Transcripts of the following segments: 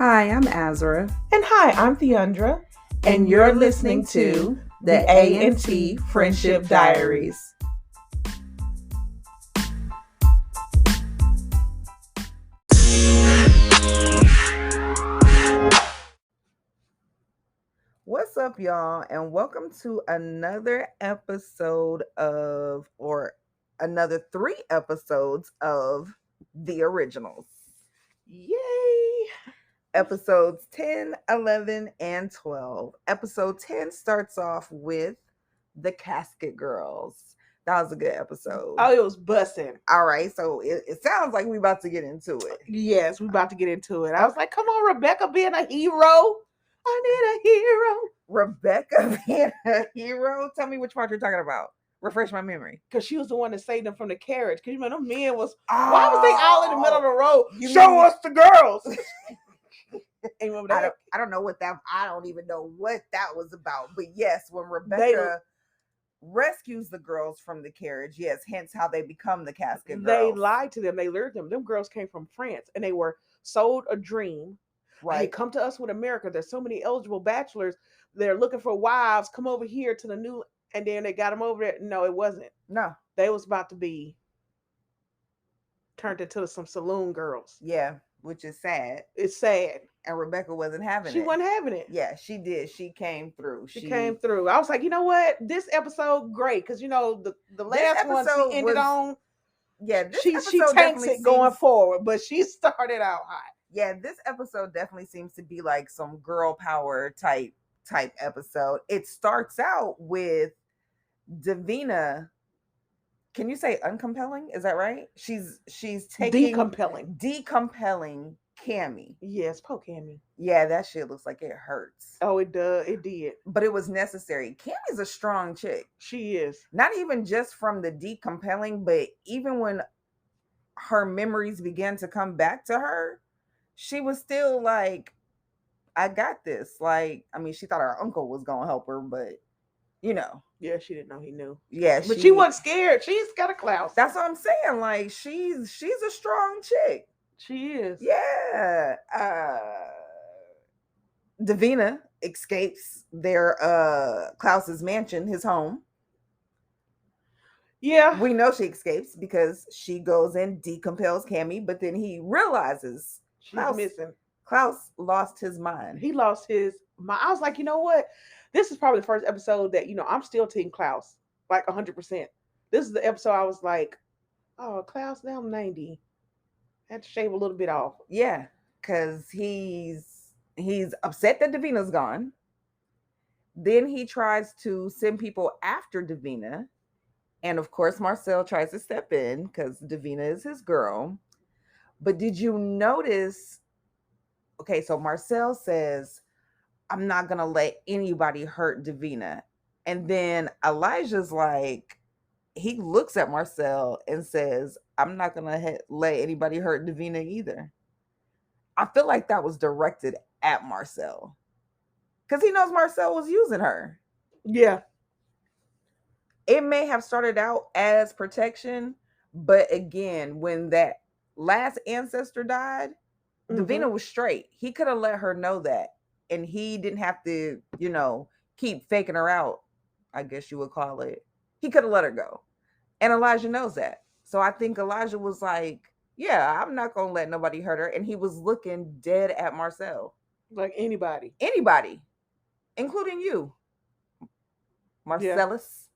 Hi, I'm Azra. And hi, I'm Theandra. And you're listening to the A&T Friendship Diaries. What's up, y'all? And welcome to another episode another 3 episodes of The Originals. Yay! Episodes 10, 11, and 12. Episode 10 starts off with the Casket Girls. That was a good episode. Oh, it was busting. All right, so it sounds like we about to get into it. Yes, we about to get into it. I was like, come on, Rebecca being a hero. I need a hero. Rebecca being a hero? Tell me which part you're talking about. Refresh my memory. Because she was the one that saved them from the carriage. Because, you know, them men was, why was they all in the middle of the road? Show us the girls. Remember that? I don't know I don't even know what that was about. But yes, when Rebecca rescues the girls from the carriage, yes, hence how they become the Casket Girls. They lied to them. They lured them. Them girls came from France and they were sold a dream. Right. Hey, come to us with America. There's so many eligible bachelors. They're looking for wives. Come over here to the new. And then they got them over there. No, it wasn't. No. They was about to be turned into some saloon girls. Yeah, which is sad. It's sad. And Rebecca wasn't having it. She wasn't having it. Yeah, she did. She came through. She came through. I was like, you know what? This episode, great. Because, you know, the last one she ended on. Yeah, she takes it going forward. But she started out hot. Yeah, this episode definitely seems to be like some girl power type episode. It starts out with Davina. Can you say uncompelling? Is that right? She's taking decompelling Cammy. Yes, poor Cammy. Yeah, that shit looks like it hurts. Oh, it does. It did. But it was necessary. Cammy's a strong chick. She is. Not even just from the decompelling, but even when her memories began to come back to her, she was still like, I got this. Like, I mean, she thought her uncle was going to help her, but, you know. Yeah, she didn't know he knew. Yeah, but she wasn't scared. She's got a Klaus. That's what I'm saying. Like, she's a strong chick. She is. Yeah. Davina escapes their Klaus's mansion, his home. Yeah. We know she escapes because she goes and decompels Cammy, but then he realizes she's missing. Klaus lost his mind. He lost his mind. I was like, you know what? This is probably the first episode that, you know, I'm still Team Klaus, like 100%. This is the episode I was like, oh, Klaus, now I'm 90. I had to shave a little bit off. Yeah, because he's upset that Davina's gone. Then he tries to send people after Davina. And of course, Marcel tries to step in because Davina is his girl. But did you notice? Okay, so Marcel says, I'm not going to let anybody hurt Davina. And then Elijah's like, he looks at Marcel and says, I'm not going to let anybody hurt Davina either. I feel like that was directed at Marcel. Because he knows Marcel was using her. Yeah. It may have started out as protection, but again, when that last ancestor died, Davina was straight. He could have let her know that. And he didn't have to, you know, keep faking her out, I guess you would call it. He could have let her go. And Elijah knows that. So I think Elijah was like, yeah, I'm not going to let nobody hurt her. And he was looking dead at Marcel. Like anybody. Anybody. Including you. Marcellus.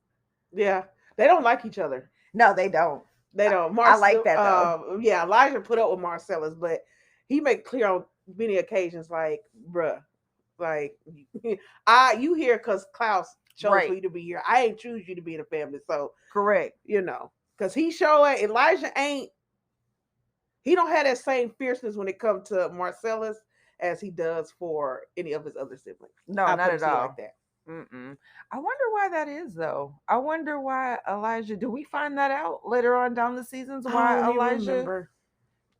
Yeah. They don't like each other. No, they don't. They don't. I like that, though. Yeah, Elijah put up with Marcellus, but he made clear on many occasions, like, bruh, like, you here because Klaus chose for you to be here. I ain't choose you to be in the family. So, correct. You know, because he showing Elijah he don't have that same fierceness when it comes to Marcellus as he does for any of his other siblings. No, not at all. Like that. I wonder why that is, though. I wonder why Elijah. Do we find that out later on down the seasons? Why Elijah?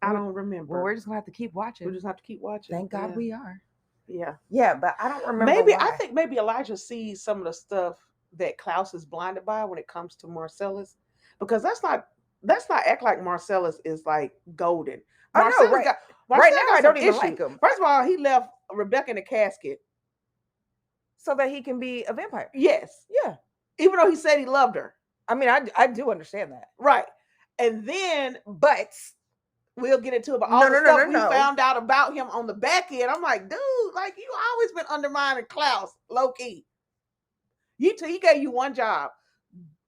I don't remember. Well, we're just gonna have to keep watching. We just have to keep watching. Thank God we are. Yeah. Yeah, but I don't remember. I think maybe Elijah sees some of the stuff that Klaus is blinded by when it comes to Marcellus, because that's not let's not act like Marcellus is like golden. I know, Marcellus right? got Right Marcellus now, got I some don't even like issues. him, First of all, he left Rebecca in a casket. so that he can be a vampire. Yes, Yeah, even though he said he loved her. I mean, I do understand that, Right. And then but we'll get into it, but all no, the no, no, stuff no, we no. found out about him on the back end, I'm like, dude, like you always been undermining Klaus, low key. He gave you one job,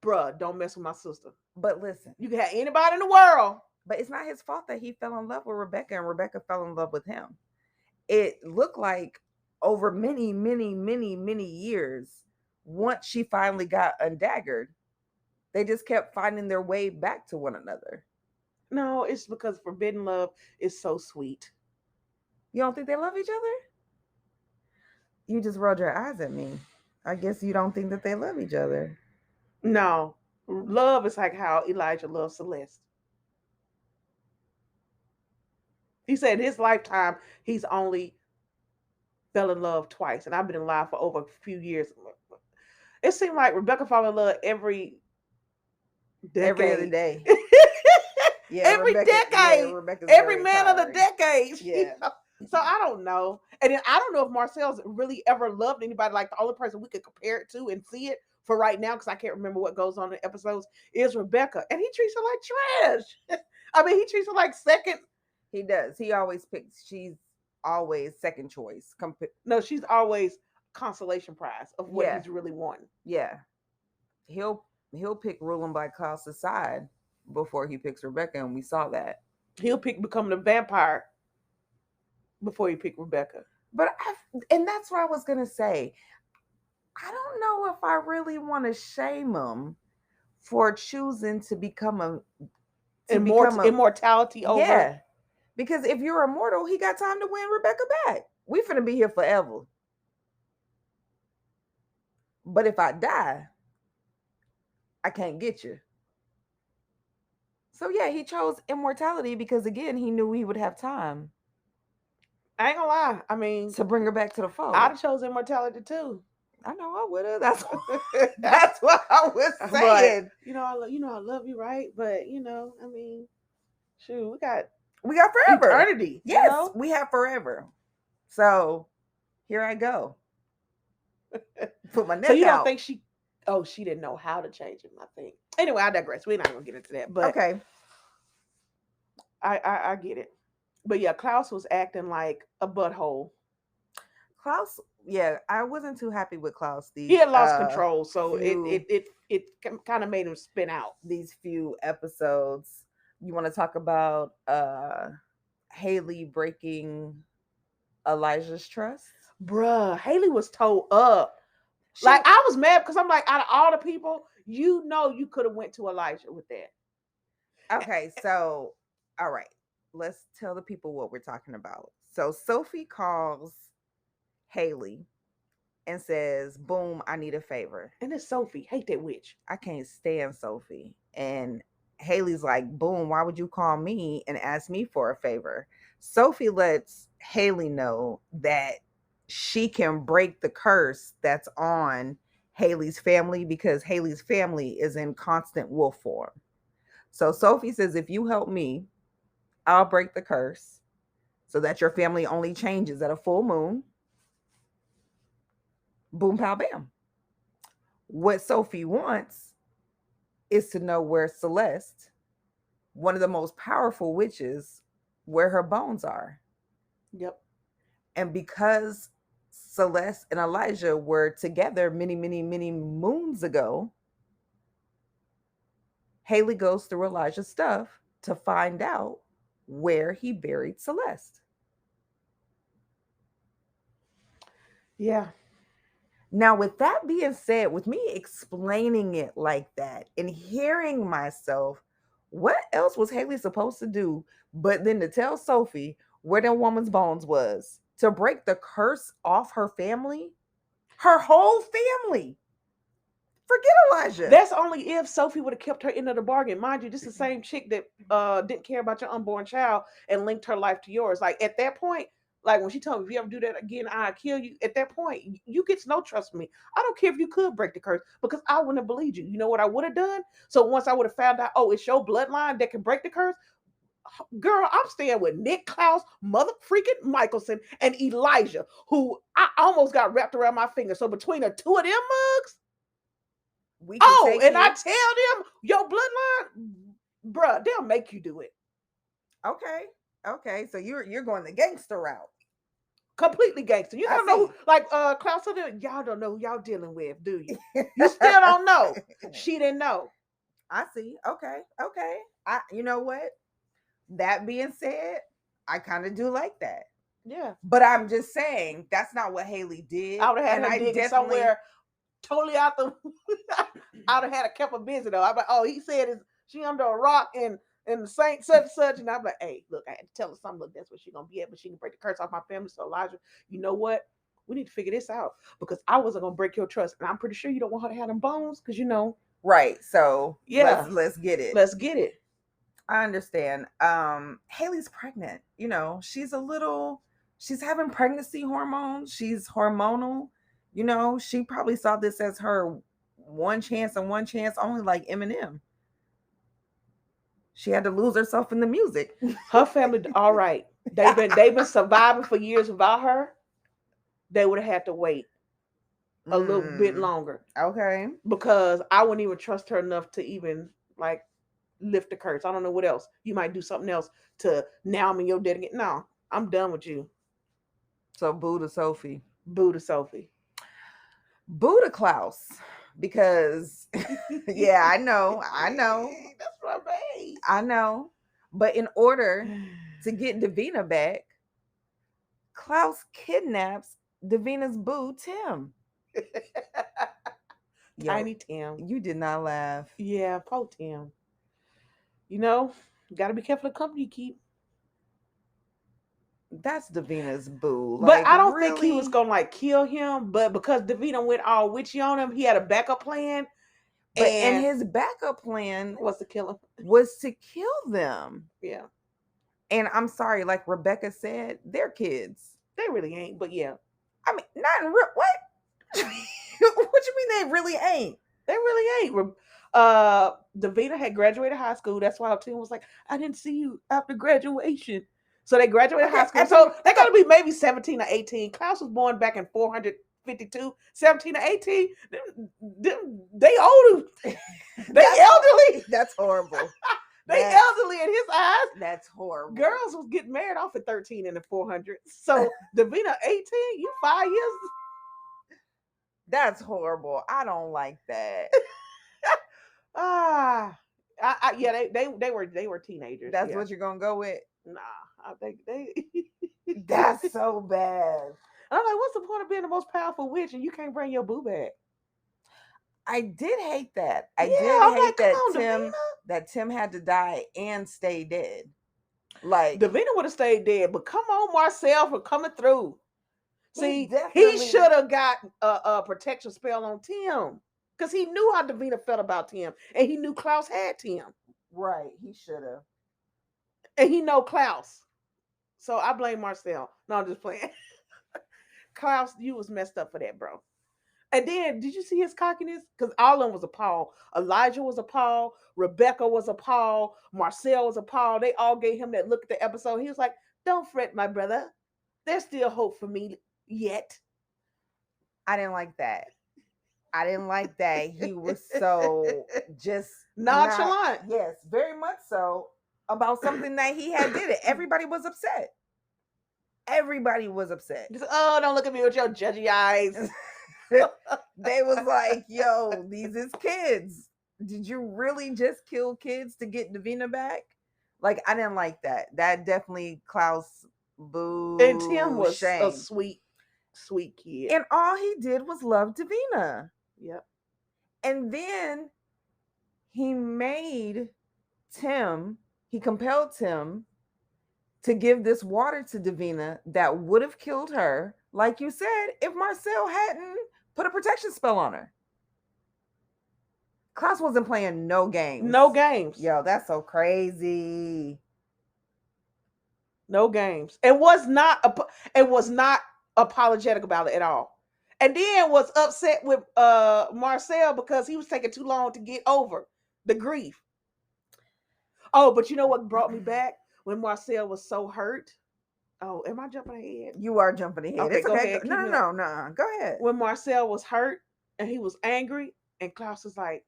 bruh. Don't mess with my sister. But listen, You can have anybody in the world. but it's not his fault that he fell in love with Rebecca and Rebecca fell in love with him. It looked like over many, many, many, many years, once she finally got undaggered, they just kept finding their way back to one another. No, it's because forbidden love is so sweet. You don't think they love each other? You just rolled your eyes at me. I guess you don't think that they love each other. No, love is like how Elijah loves Celeste. He said in his lifetime he's only fell in love twice, and I've been in love for over a few years. It seemed like Rebecca fell in love every Every other decade. day. Yeah, Every Rebecca. Yeah, decade. Rebecca's Every very man of the tiring. decades. Yeah. So I don't know. And then I don't know if Marcel's really ever loved anybody. Like the only person we could compare it to and see it for right now, because I can't remember what goes on in episodes, is Rebecca. And he treats her like trash. I mean, he treats her like second. He does. He always picks. She's always second choice. No, she's always consolation prize of what Yeah. he's really wanting. Yeah. He'll pick ruling by Klaus's side before he picks Rebecca, and we saw that. He'll pick becoming a vampire before he pick Rebecca. And that's what I was gonna say. I don't know if I really want to shame him for choosing to become a Immortality over. Yeah, because if you're immortal, he got time to win Rebecca back. We finna be here forever. But if I die, I can't get you. So yeah, he chose immortality because again, he knew he would have time I ain't gonna lie. I mean, to bring her back to the fold. I'd have chosen immortality too. I know I would have. That's what I was saying. But, I love you, right? But I mean, shoot, we got forever, eternity. Yes, we have forever. So here I go. Put my neck out. So you don't think she? Oh, she didn't know how to change him. I think. Anyway, I digress. We're not gonna get into that. But okay, I get it. But yeah, Klaus was acting like a butthole. Klaus, yeah, I wasn't too happy with Klaus. He had lost control, so it kind of made him spin out. These few episodes. You want to talk about Haley breaking Elijah's trust? Bruh, Haley was told up. Like I was mad because I'm like, out of all the people, you could have went to Elijah with that. Okay, so all right, let's tell the people what we're talking about. So Sophie calls Haley and says, "Boom, I need a favor." And it's Sophie. Hate that witch. I can't stand Sophie. And Haley's like, "Boom, why would you call me and ask me for a favor?" Sophie lets Haley know that she can break the curse that's on Haley's family because Haley's family is in constant wolf form. So Sophie says, "If you help me, I'll break the curse so that your family only changes at a full moon." Boom, pow, bam. What Sophie wants is to know where Celeste, one of the most powerful witches, where her bones are. Yep. And because Celeste and Elijah were together many, many, many moons ago, Haley goes through Elijah's stuff to find out where he buried Celeste. Yeah. Now, with that being said, with me explaining it like that and hearing myself, what else was Haley supposed to do but then to tell Sophie where that woman's bones was to break the curse off her family? Her whole family. Forget Elijah. That's only if Sophie would have kept her end of the bargain. Mind you, this is the same chick that didn't care about your unborn child and linked her life to yours. Like at that point, Like when she told me, if you ever do that again, I'll kill you. At that point, you get no trust from me. I don't care if you could break the curse because I wouldn't have believed you. You know what I would have done? So once I would have found out, oh, it's your bloodline that can break the curse, girl, I'm staying with Nick Klaus, mother freaking Michelson, and Elijah, who I almost got wrapped around my finger. So between the two of them mugs, we can take and you. I tell them, your bloodline, bruh, they'll make you do it. Okay. Okay. So you're going the gangster route. Completely gangster. You I don't know who, see. like Klaus, y'all don't know who y'all dealing with, do you? You still don't know. She didn't know. I see. Okay. Okay. You know what? That being said, I kind of do like that. Yeah. But I'm just saying that's not what Haley I did. would have had And her I digging definitely somewhere totally out the I would have had her kept her busy though. I'm like, oh, he said is she under a rock and the saint such and such. And I'm like, hey, look, I had to tell her something. Look, that's what she's gonna be at, but she can break the curse off my family. So Elijah, you know what? We need to figure this out because I wasn't gonna break your trust. And I'm pretty sure you don't want her to have them bones, because right. So yeah, let's get it. let's get it. I understand. Haley's pregnant. She's having pregnancy hormones. She's hormonal. She probably saw this as her one chance and one chance only, like Eminem. She had to lose herself in the music. Her family, all right. They've been surviving for years without her. They would have had to wait a little bit longer. Okay. Because I wouldn't even trust her enough to even like lift the curse. I don't know what else. You might do something else to now I'm in your dead again. No, I'm done with you. So boo to Sophie. Boo to Sophie. Boo to Klaus. Because yeah, I know. That's what I made. I know. But in order to get Davina back, Klaus kidnaps Davina's boo, Tim. Tiny Tim. You did not laugh. Yeah, poor Tim. You got to be careful the company you keep. That's Davina's boo. But I don't really? think he was gonna kill him. But because Davina went all witchy on him, he had a backup plan. And his backup plan was to kill him. Was to kill them. Yeah. And I'm sorry, like Rebecca said, they're kids. They really ain't. But yeah. I mean, not in real. What? What you mean they really ain't? They really ain't. Davina had graduated high school. That's why her team was like, I didn't see you after graduation. So they graduated high school. So they got to be maybe 17 or 18. Klaus was born back in 452. 17 or 18. They older. They elderly. That's horrible. They elderly in his eyes. That's horrible. Girls was getting married off at 13 in the 400s. So Davina 18, you 5 years. That's horrible. I don't like that. Yeah, they were teenagers. That's what you're gonna go with? Nah, I think they. That's so bad. I'm like, what's the point of being the most powerful witch and you can't bring your boo back? I did hate that. I did hate that Tim had to die and stay dead. Like Davina would have stayed dead, but come on, Marcel, for coming through. See, he should have got a protection spell on Tim because he knew how Davina felt about Tim, and he knew Klaus had Tim. Right, he should have. And he know Klaus, so I blame Marcel. No, I'm just playing. Klaus, you was messed up for that, bro. And then, did you see his cockiness? Because all of them was appalled. Elijah was appalled. Rebecca was appalled. Marcel was appalled. They all gave him that look at the episode. He was like, don't fret, my brother. There's still hope for me yet. I didn't like that. He was so just nonchalant. Yes, very much so. About something that he had did it. Everybody was upset. Just, oh, don't look at me with your judgy eyes. They was like, yo, these is kids. Did you really just kill kids to get Davina back? Like, I didn't like that. That definitely Klaus boo. And Tim was a sweet kid. And all he did was love Davina. Yep. And then he compelled Tim to give this water to Davina that would have killed her, like you said, if Marcel hadn't put a protection spell on her. Klaus wasn't playing no games. No games. Yo, that's so crazy. No games. It was not apologetic about it at all. And then was upset with Marcel because he was taking too long to get over the grief. Oh, but you know what brought me back when Marcel was so hurt? Oh, am I jumping ahead? You are jumping ahead. Okay, It's go okay. ahead. No, Keep no, me up. no, no. Go ahead. When Marcel was hurt and he was angry, and Klaus was like,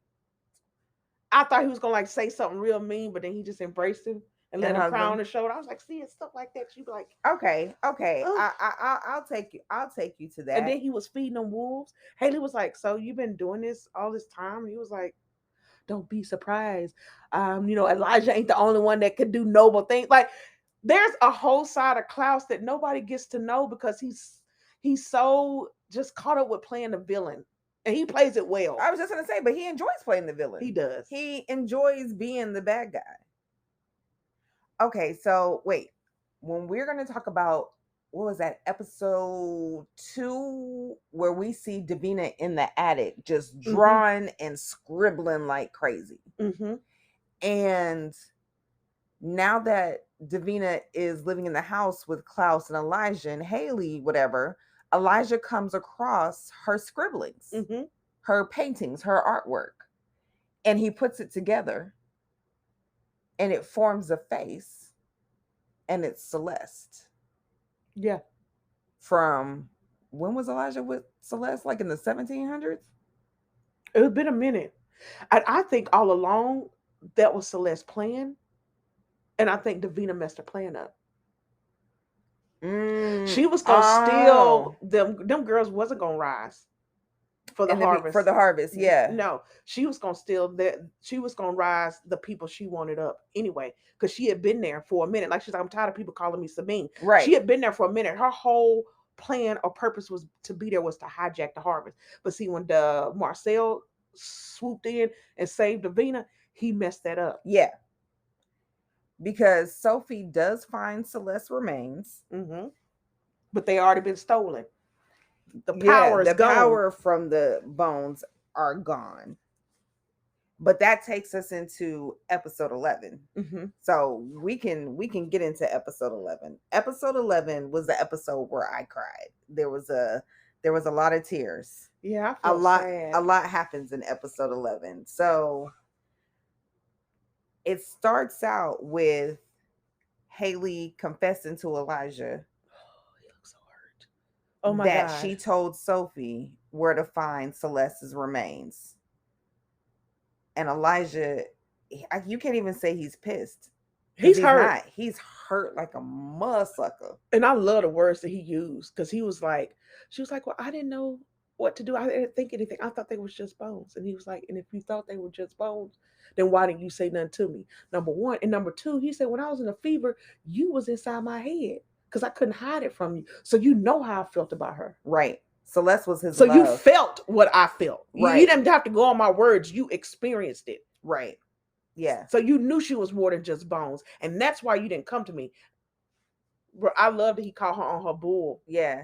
I thought he was gonna like say something real mean, but then he just embraced him and let And him cry on husband. his shoulder. I was like, see, it's stuff like that. You be like, Okay, okay. ugh. I'll take you. I'll take you to And that. then he was feeding them wolves. Haley was like, so you've been doing this all this time? And he was like, don't be surprised. Elijah ain't the only one that could do noble things. Like, there's a whole side of Klaus that nobody gets to know because he's so just caught up with playing the villain. And he plays it well. I was just gonna say, but he enjoys playing the villain. He does. He enjoys being the bad guy. Okay, so wait. When we're gonna talk about what was that episode 2 where we see Davina in the attic just drawing and scribbling like crazy. Mm-hmm. And now that Davina is living in the house with Klaus and Elijah and Haley, whatever, Elijah comes across her scribblings, Mm-hmm. her paintings, her artwork, and he puts it together and it forms a face, and it's Celeste. Yeah. From when was Elijah with Celeste? Like in the 1700s? It's been a minute. And I think all along that was Celeste plan. And I think Davina messed her plan up. She was gonna steal them girls wasn't gonna rise for the harvest. For the harvest, yeah. No, she was gonna steal that. She was gonna rise the people she wanted up anyway, because she had been there for a minute. Like she's like, I'm tired of people calling me Sabine. Right. She had been there for a minute. Her whole plan or purpose was to be there, was to hijack the harvest. But see, when the Marcel swooped in and saved Davina, he messed that up. Yeah. Because Sophie does find Celeste's remains. Mm-hmm. But they already been stolen. The power is gone. Power from the bones are gone. But that takes us into episode 11. Mm-hmm. So we can get into episode 11. Episode 11 was the episode where I cried. There was a lot of tears. Yeah, I felt sad. A lot happens in episode 11. So it starts out with Haley confessing to Elijah. Oh, he looks so hurt. Oh my God. That she told Sophie where to find Celeste's remains. And Elijah, you can't even say he's pissed. He's hurt. He's hurt like a mudsucker. And I love the words that he used, because she was like, well, I didn't know what to do. I didn't think anything. I thought they was just bones. And he was like, and if you thought they were just bones, then why didn't you say nothing to me? Number one. And number two, he said, when I was in a fever, you was inside my head because I couldn't hide it from you. So you know how I felt about her. Right. Celeste was his So love. you felt what I felt. Right. You didn't have to go on my words. You experienced it. Right. Yeah. So you knew she was more than just bones. And that's why you didn't come to me. I love that he called her on her bull. Yeah.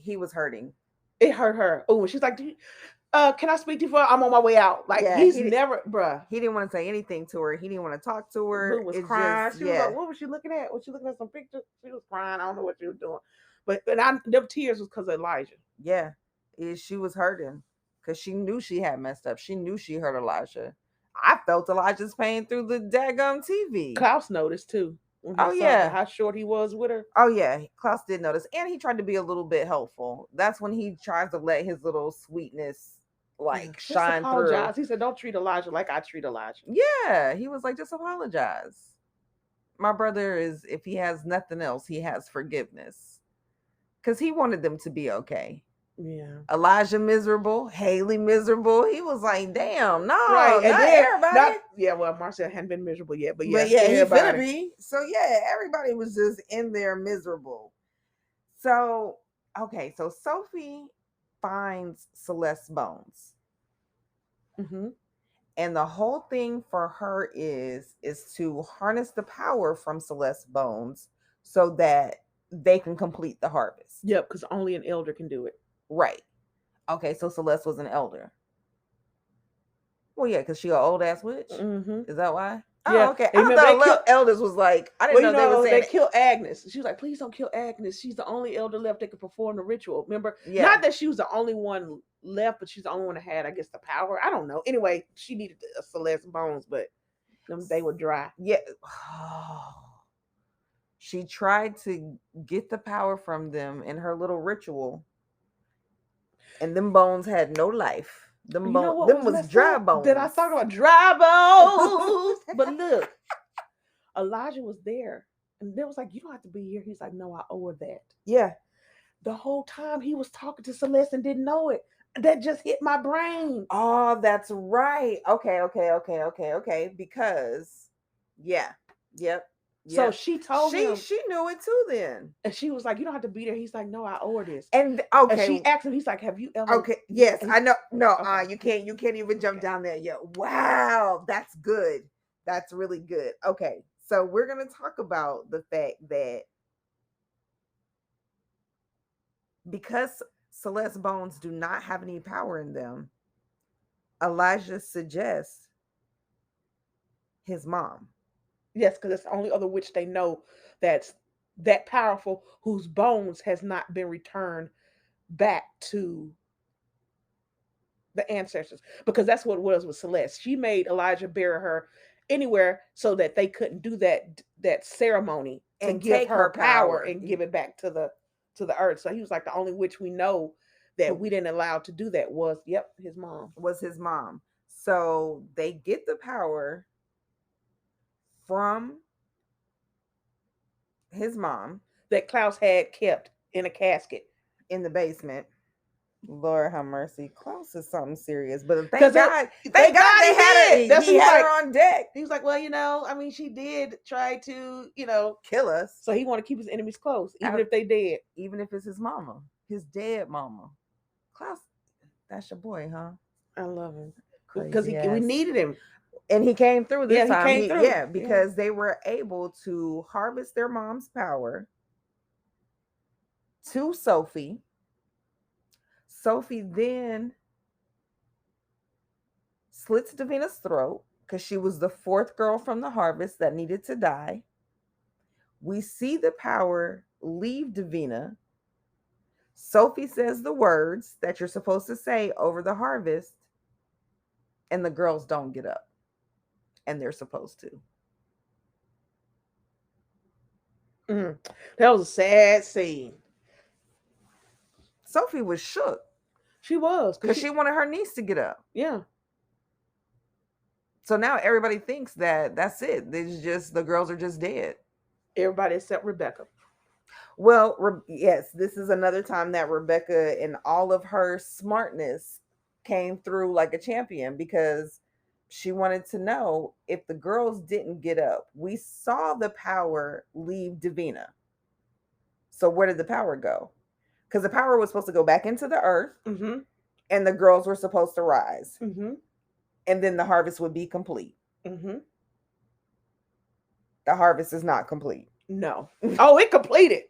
He was hurting. It hurt her. Oh, she's like, can I speak to you? I'm on my way out. Like, yeah, he's never, bruh. He didn't want to say anything to her. He didn't want to talk to her. Boo was crying. She was like, what was she looking at? Was she looking at some pictures? She was crying. I don't know what she was doing. But them tears was because of Elijah. Yeah. She was hurting because she knew she had messed up. She knew she hurt Elijah. I felt Elijah's pain through the daggum TV. Klaus noticed too. Oh yeah, how short he was with her. Oh yeah, Klaus did notice, and he tried to be a little bit helpful. That's when he tries to let his little sweetness shine through. He said, "Don't treat Elijah like I treat Elijah." Yeah, he was like, "Just apologize." My brother is, if he has nothing else, he has forgiveness, because he wanted them to be okay. Yeah. Elijah miserable, Haley miserable. He was like, damn, no, right. And not everybody. Well, Marcel hadn't been miserable yet, but yeah, he's gonna be. So yeah, everybody was just in there miserable. So, okay, so Sophie finds Celeste's bones. Mm-hmm. And the whole thing for her is to harness the power from Celeste's bones so that they can complete the harvest. Yep, because only an elder can do it. Right. Okay, so Celeste was an elder. Well, yeah, because she an old ass witch. Mm-hmm. Is that why? Yeah, Oh, okay. they I remember thought they little killed. eldest was like, I didn't Well, know they were they saying it. killed Agnes. She was like, "Please don't kill Agnes. She's the only elder left that could perform the ritual." Remember, Yeah. not that she was the only one left, but she's the only one that had, I guess, the power. I don't know. Anyway, she needed a Celeste bones, but they were dry. Yeah. She tried to get the power from them in her little ritual, and them bones had no life. You know what Them was was messed dry up? That I bones. thought about dry bones. But look, Elijah was there, and they was like, "You don't have to be here." He's like, "No, I owe her that." Yeah. The whole time he was talking to Celeste and didn't know it. That just hit my brain. Oh, that's right. Okay. Because, yeah, yep, So yep. she told him, She knew it too then. and she was like, "You don't have to be there." He's like, "No, I owe her this." And And okay, she asked him, he's like, "Have you ever?" okay, yes, He's I know. No, okay, you can't even jump okay. down there yet. Wow, that's good. That's really good. Okay, so we're gonna talk about the fact that because Celeste bones do not have any power in them, Elijah suggests his mom. Yes, because it's the only other witch they know that's that powerful whose bones has not been returned back to the ancestors, because that's what it was with Celeste. She made Elijah bury her anywhere so that they couldn't do that ceremony to And give take her her power power. and give it back to the earth. So he was like the only witch we know that we didn't allow to do that was, yep, his mom. Was his mom. So they get the power from his mom That Klaus had kept in a casket. in the basement. Lord have mercy. Klaus is something serious. But Because thank thank God God they he had her. did. That's what He he's had like. her on deck. He was like, well, I mean, she did try to, Kill us. so he want to keep his enemies close, even Out, if they dead. even if it's his mama, his dead mama. Klaus, that's your boy, huh? I love him because Crazy we ass. needed him. And he came through this Yeah, he time. came through. Yeah. Because they were able to harvest their mom's power to Sophie. Sophie then slits Davina's throat because she was the fourth girl from the harvest that needed to die. We see the power leave Davina. Sophie says the words that you're supposed to say over the harvest, and the girls don't get up, and they're supposed to. Mm. That was a sad scene. Sophie was shook She was because she wanted her niece to get up. Yeah. So now everybody thinks that that's it. It's just the girls are just dead. Everybody except Rebecca. Well, yes, this is another time that Rebecca, in all of her smartness, came through like a champion because she wanted to know if the girls didn't get up. We saw the power leave Davina. So where did the power go? Because the power was supposed to go back into the earth, Mm-hmm. and the girls were supposed to rise, Mm-hmm. and then the harvest would be complete. Mm-hmm. The harvest is not complete. No. Oh, it completed,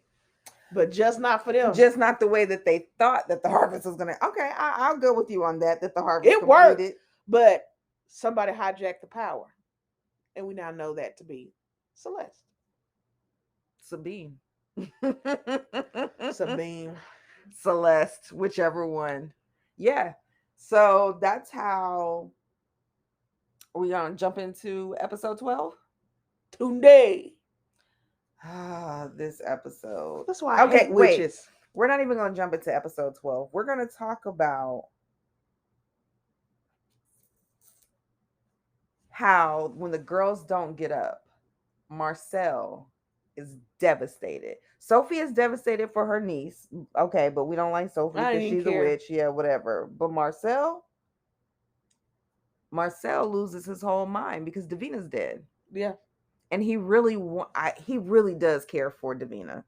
but just not for them. Just not the way that they thought that the harvest was gonna. Okay, I'll go with you on that. That the harvest It completed. worked, but somebody hijacked the power, and we now know that to be Celeste. Sabine. Sabine. Celeste, whichever one. Yeah. So that's how we gonna jump into episode 12. Today. This episode. That's why I hate witches. We're not even gonna jump into episode 12. We're gonna talk about how when the girls don't get up, Marcel is devastated. Sophie is devastated for her niece. Okay, but we don't like Sophie I because didn't she's care. a witch. Yeah, whatever. But Marcel loses his whole mind because Davina's dead. Yeah, And he really does care for Davina.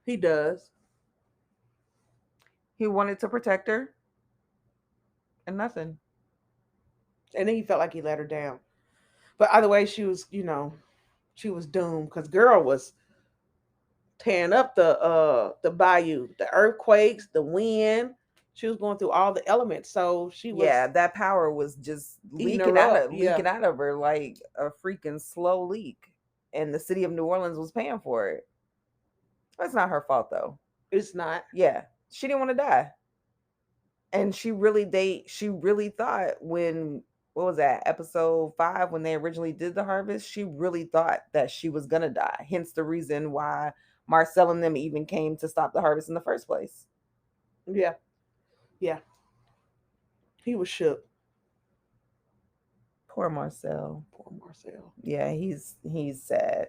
he does. He wanted to protect her, and nothing. And then he felt like he let her down. But either way, she was, she was doomed because girl was tearing up the bayou, the earthquakes, the wind. She was going through all the elements, so she Yeah, was that power was just eating her up. Yeah, leaking out of her like a freaking slow leak. And the city of New Orleans was paying for it. That's not her fault though. it's not. Yeah. She didn't want to die. And she really thought when what was that, episode 5, when they originally did the harvest, she really thought that she was gonna die. Hence the reason why Marcel and them even came to stop the harvest in the first place. Yeah, yeah. He was shook. Poor Marcel. Poor Marcel. Yeah, he's sad.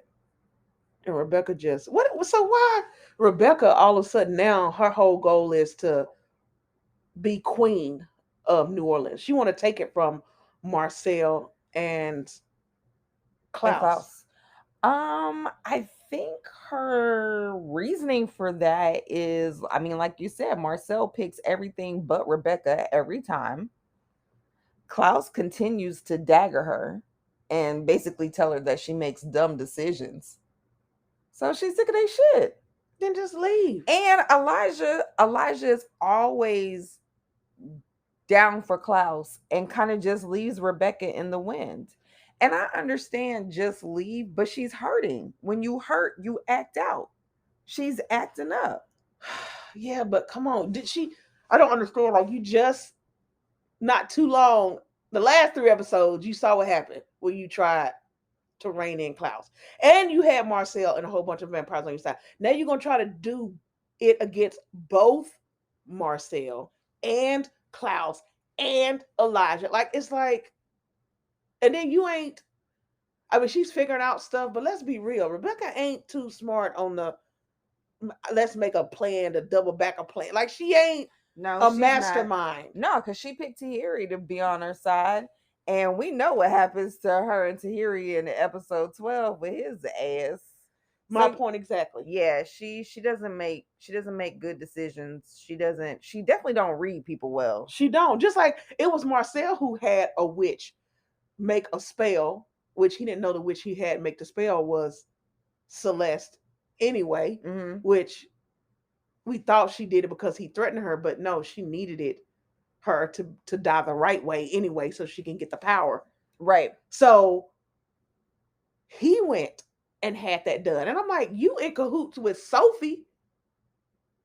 And Rebecca just what? So why Rebecca all of a sudden now her whole goal is to be queen of New Orleans. She want to take it from Marcel and And Klaus. Klaus. I think her reasoning for that is, I mean, like you said, Marcel picks everything but Rebecca every time. Klaus continues to dagger her and basically tell her that she makes dumb decisions. So she's sick of their shit. Then just leave. And Elijah is always down for Klaus and kind of just leaves Rebecca in the wind. And I understand just leave, but she's hurting. When you hurt, you act out. She's acting up. Yeah, but come on. Did she? I don't understand. Like you just not too long. The last 3 episodes, you saw what happened when you tried to rein in Klaus, and you had Marcel and a whole bunch of vampires on your side. Now you're gonna try to do it against both Marcel and Klaus and Elijah. Like it's like, and then you ain't. I mean, she's figuring out stuff, but let's be real. Rebecca ain't too smart on the let's make a plan to double back a plan. Like she ain't No, a she's not. mastermind. No, because she picked Tahiri to be on her side. And we know what happens to her and Tahiri in episode 12 with his ass. My So point exactly. yeah, she doesn't make good decisions. She definitely don't read people well. She don't. Just like it was Marcel who had a witch make a spell, which he didn't know the witch he had make the spell was Celeste anyway, Mm-hmm. which we thought she did it because he threatened her, but no, she needed it her to die the right way anyway so she can get the power. Right. So he went and had that done. And I'm like, you in cahoots with Sophie.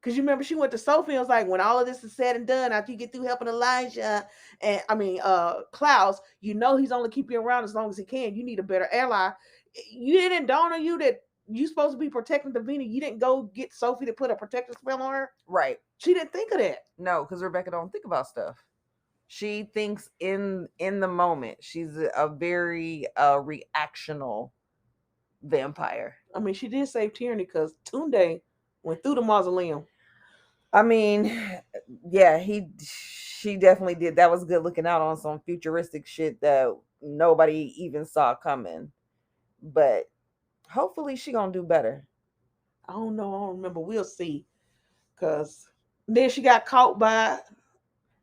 Because you remember she went to Sophie and was like, when all of this is said and done, after you get through helping Elijah and Klaus, you know he's only keep you around as long as he can. You need a better ally. You didn't dawn on you that you supposed to be protecting Davina. You didn't go get Sophie to put a protective spell on her. Right. She didn't think of that. No, because Rebecca don't think about stuff. She thinks in the moment. She's a very reactional vampire. I mean, she did save Tyranny because Tunde went through the mausoleum. I mean, yeah, she definitely did. That was good looking out on some futuristic shit that nobody even saw coming. But hopefully she gonna do better. I don't know. I don't remember. We'll see. Because then she got caught by.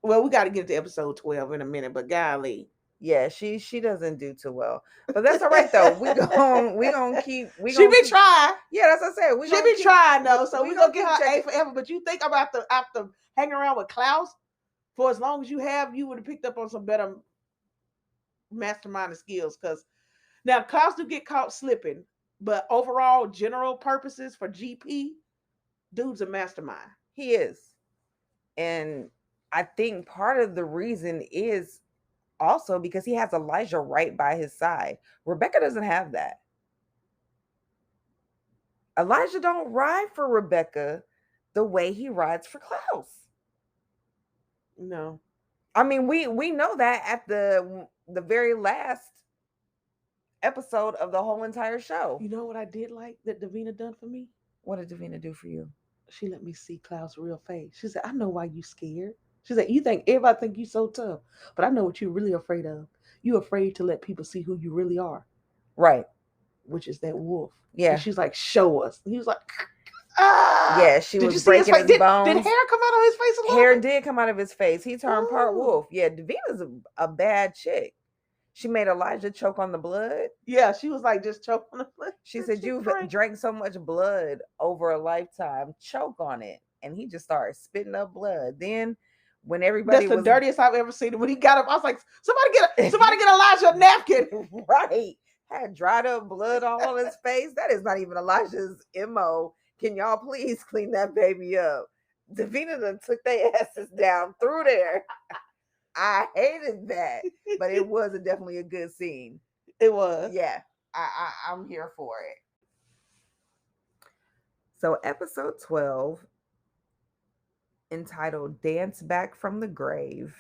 Well, we got to get to episode 12 in a minute, but golly. Yeah, she doesn't do too well, but that's all right though. We gonna keep. She be trying. Yeah, that's what I said. She be trying though, so we gonna get her checking. A forever. But you think about after hanging around with Klaus for as long as you have, you would have picked up on some better masterminding skills. Because now Klaus do get caught slipping, but overall, general purposes for GP, dude's a mastermind. He is, and I think part of the reason is also because he has Elijah right by his side. Rebecca doesn't have that. Elijah don't ride for Rebecca the way he rides for Klaus. No. I mean, we know that at the very last episode of the whole entire show. You know what I did like that Davina done for me? What did Davina do for you? She let me see Klaus' real face. She said, I know why you scared. She said, you think everybody think you so tough, but I know what you're really afraid of. You're afraid to let people see who you really are. Right. Which is that wolf. Yeah. And she's like, show us. And he was like, ah. Yeah, she was breaking his bones. Did hair come out on his face a little Hair bit? did come out of his face. He turned part wolf. Yeah, Davina's a bad chick. She made Elijah choke on the blood. Yeah, she was like, just choke on the blood. She said, you've drank so much blood over a lifetime. Choke on it. And he just started spitting up blood. Then when That's everybody the was dirtiest I've ever seen him. When he got up, I was like, somebody get Elijah a napkin. right, had dried up blood all on his face. That is not even Elijah's MO. Can y'all please clean that baby up? Davina done took their asses down through there. I hated that, but it was definitely a good scene. It was. Yeah, I'm here for it. So episode 12, entitled "Dance Back from the Grave,"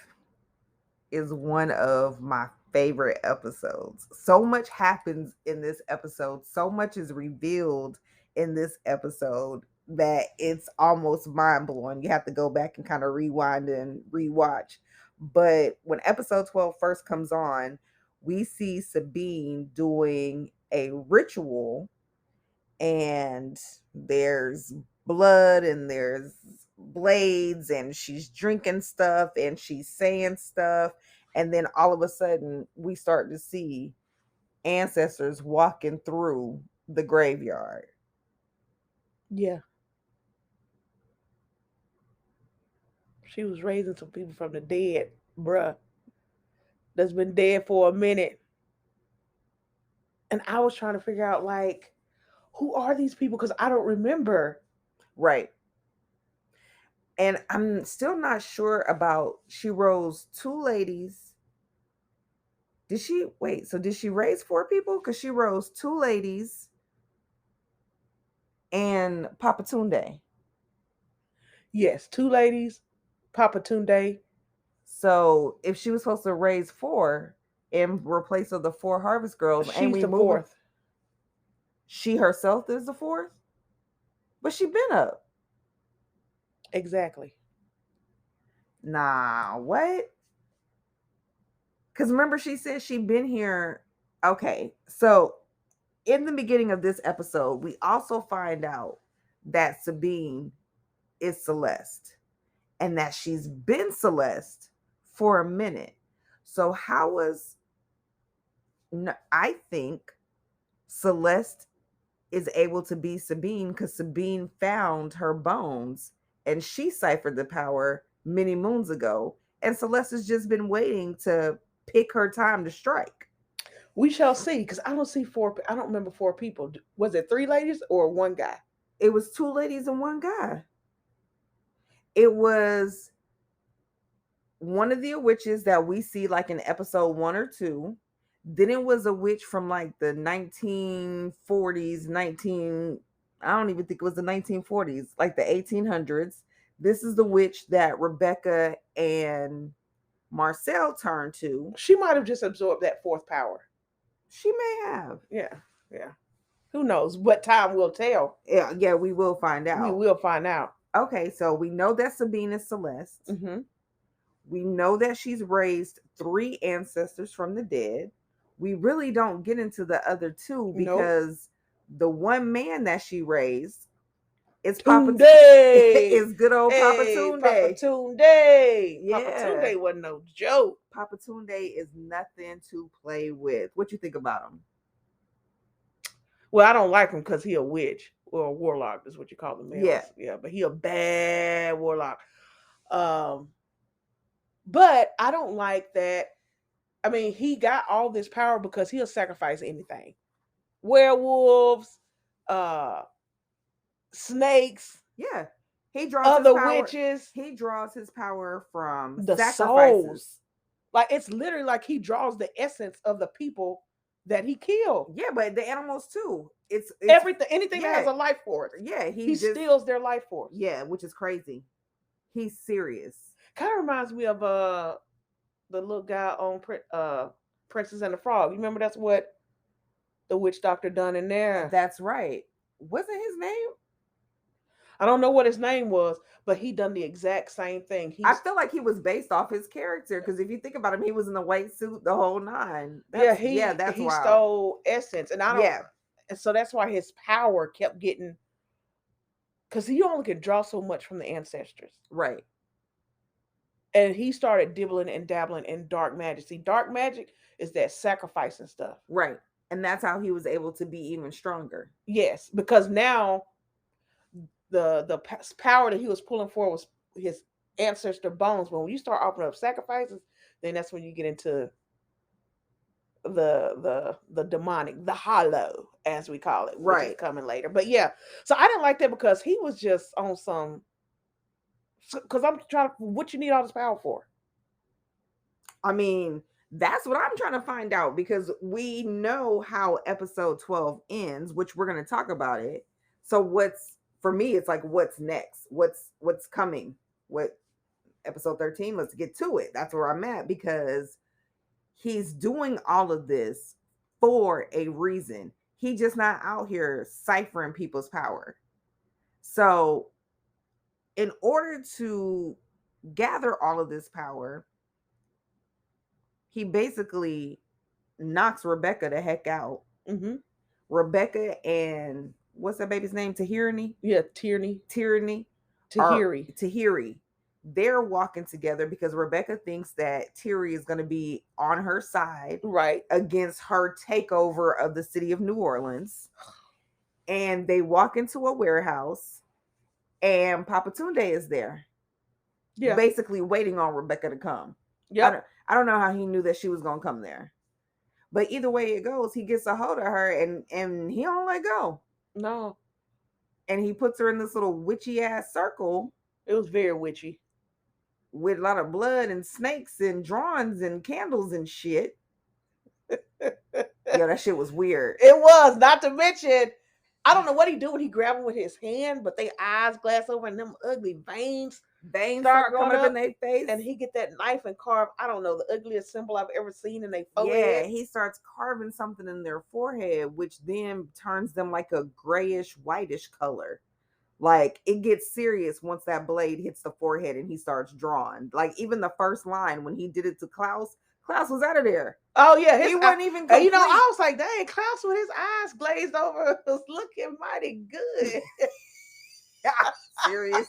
is one of my favorite episodes. So much happens in this episode. So much is revealed in this episode that it's almost mind blowing. You have to go back and kind of rewind and rewatch. But when episode 12 first comes on, we see Sabine doing a ritual, and there's blood and there's blades, and she's drinking stuff and she's saying stuff, and then all of a sudden we start to see ancestors walking through the graveyard. Yeah. She was raising some people from the dead, bruh, that's been dead for a minute. And I was trying to figure out, like, who are these people? Because I don't remember. Right. And I'm still not sure about, she rose two ladies. Did she wait? So did she raise four people? Because she rose two ladies and Papa Tunde. Yes, two ladies, Papa Tunde. So if she was supposed to raise four in replace of the four Harvest Girls, and She's we the move fourth. she herself is the fourth, but she been up. Exactly. Nah, what? Because remember, she said she been here. Okay, so in the beginning of this episode, we also find out that Sabine is Celeste, and that she's been Celeste for a minute. So how was, I think Celeste is able to be Sabine because Sabine found her bones and she ciphered the power many moons ago. And Celeste has just been waiting to pick her time to strike. We shall see, because I don't see four. I don't remember four people. Was it three ladies or one guy? It was two ladies and one guy. It was one of the witches that we see like in episode 1 or 2. Then it was a witch from like the 1940s, I don't even think it was the 1940s, like the 1800s. This is the witch that Rebecca and Marcel turned to. She might have just absorbed that fourth power. She may have. Yeah, yeah. Who knows? But time will tell. Yeah, we will find out. We will find out. Okay, so we know that Sabine is Celeste. Mm-hmm. We know that she's raised 3 ancestors from the dead. We really don't get into the other 2 because the one man that she raised is Papa Tunde. is good old Papa Tunde. Papa Tunde. Yeah. Papa Tunde wasn't no joke. Papa Tunde is nothing to play with. What you think about him? Well, I don't like him because he a witch or a warlock is what you call them. Yeah, but he a bad warlock. But I don't like that. I mean, he got all this power because he'll sacrifice anything. Werewolves, snakes. Yeah. He draws other his power, witches. He draws his power from the sacrifices. Souls. Like, it's literally like he draws the essence of the people that he killed. Yeah, but the animals too. It's everything, anything that has a life force. Yeah, he steals their life force. Yeah, which is crazy. He's serious. Kind of reminds me of the little guy on Princess and the Frog. You remember that's what the witch doctor done in there? That's right. Wasn't his name? I don't know what his name was, but he done the exact same thing. I feel like he was based off his character because if you think about him, he was in the white suit the whole nine. That's he wild. stole essence, and I don't. And so that's why his power kept getting, because he only could draw so much from the ancestors, right? And he started dibbling and dabbling in dark magic. See, dark magic is that sacrificing stuff, right? And that's how he was able to be even stronger. Yes, because now the power that he was pulling for was his ancestor bones. But when you start opening up sacrifices, then that's when you get into the demonic, the hollow, as we call it, which is Right. coming later. But yeah, so I didn't like that because he was just on some. Because I'm trying. What you need all this power for? I mean, that's what I'm trying to find out because we know how episode 12 ends, which we're going to talk about it. So what's for me it's like what's next? What's coming? What episode 13? Let's get to it. That's where I'm at because he's doing all of this for a reason. He just not out here ciphering people's power. So, in order to gather all of this power, he basically knocks Rebecca the heck out. Mm-hmm. Rebecca and what's that baby's name? Tyranny? Yeah, Tyranny. Tyranny? Tahiri. Tahiri. They're walking together because Rebecca thinks that Tyranny is going to be on her side, right, against her takeover of the city of New Orleans. And they walk into a warehouse, and Papa Tunde is there, basically waiting on Rebecca to come. Yeah, I don't know how he knew that she was going to come there. But either way it goes, he gets a hold of her and he don't let go. No. And he puts her in this little witchy ass circle. It was very witchy. With a lot of blood and snakes and drawings and candles and shit. Yeah, that shit was weird. It was, not to mention, I don't know what he do when he grab them with his hand, but they eyes glass over and them ugly veins start coming up in their face. And he get that knife and carve, I don't know, the ugliest symbol I've ever seen in their forehead. Yeah, he starts carving something in their forehead, which then turns them like a grayish, whitish color. Like, it gets serious once that blade hits the forehead and he starts drawing. Like, even the first line when he did it to Klaus was out of there. Oh yeah, he wasn't even complete. You know, I was like, dang, Klaus with his eyes glazed over was looking mighty good. Serious.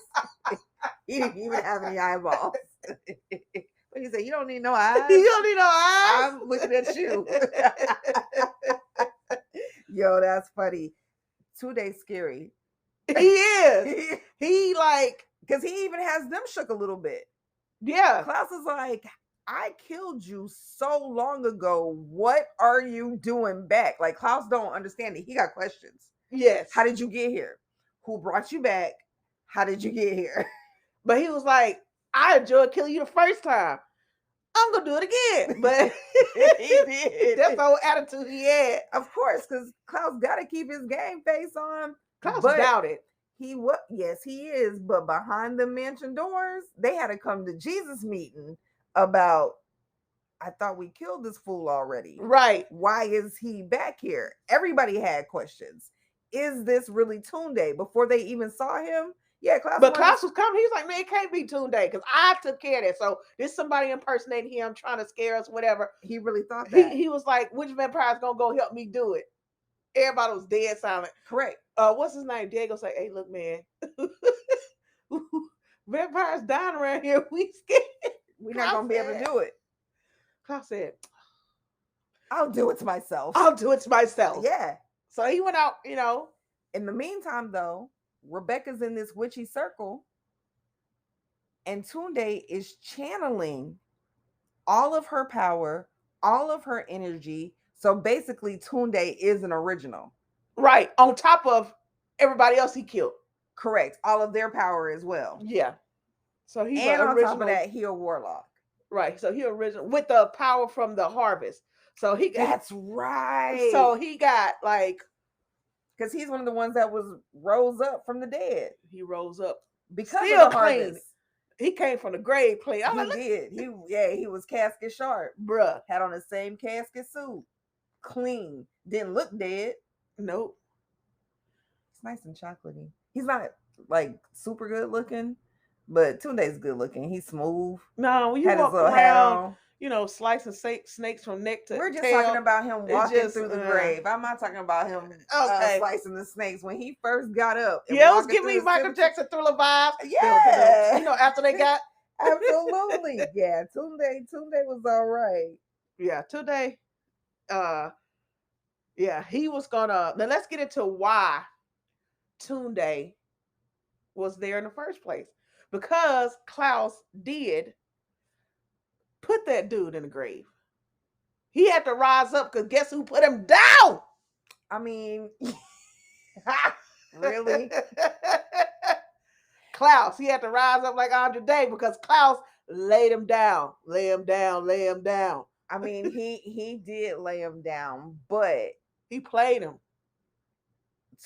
He didn't even have any eyeballs. But he said, you don't need no eyes. You don't need no eyes. I'm looking at you. Yo, that's funny. Tunde's scary. He is. He like, because he even has them shook a little bit. Yeah. Klaus is like, I killed you so long ago. What are you doing back? Like, Klaus don't understand it. He got questions. Yes. How did you get here? Who brought you back? How did you get here? But he was like, I enjoyed killing you the first time. I'm gonna do it again. But he did. That's the whole attitude he had. Of course, because Klaus got to keep his game face on. Klaus doubted. Yes, he is. But behind the mansion doors, they had to come to Jesus meeting about, I thought we killed this fool already. Right. Why is he back here? Everybody had questions. Is this really Tunde? Before they even saw him? Yeah, Klaus. But Klaus was coming. He was like, man, it can't be Tunde because I took care of that. So this somebody impersonating him, trying to scare us, whatever. He really thought that. He was like, which vampire's going to go help me do it? Everybody was dead silent. Correct. What's his name? Diego said, hey, look, man. Vampires dying around here. We scared. We're not going to be able to do it. Klaus said, I'll do it to myself. I'll do it to myself. Yeah. So he went out, you know. In the meantime, though, Rebecca's in this witchy circle, and Tunde is channeling all of her power, all of her energy. So basically, Tunde is an original. Right. On top of everybody else he killed. Correct. All of their power as well. Yeah. So he's and on top of that, he a warlock. Right. So he original with the power from the harvest. So he That's right. So he got like, because he's one of the ones that rose up from the dead. He rose up because still of the harvest. He came from the grave clean. He did. He was casket sharp. Bruh. Had on the same casket suit. Clean. Didn't look dead. Nope. It's nice and chocolatey. He's not like super good looking, but Tunde's good looking. He's smooth. No, when you walk around, you know, slicing snakes from neck to We're just tail. Talking about him walking through the grave. I'm not talking about him slicing the snakes. When he first got up. Yeah, it was giving me Michael Jackson Thriller vibes. Yeah. You know, after they got. Absolutely. Yeah, Tunde was all right. Yeah, Tunde. Yeah, he was gonna. Now let's get into why Tunde was there in the first place. because Klaus did put that dude in the grave. He had to rise up because guess who put him down? I mean, really? Klaus. He had to rise up like Andre Day because Klaus laid him down, lay him down, lay him down. I mean, he did lay him down, but he played him.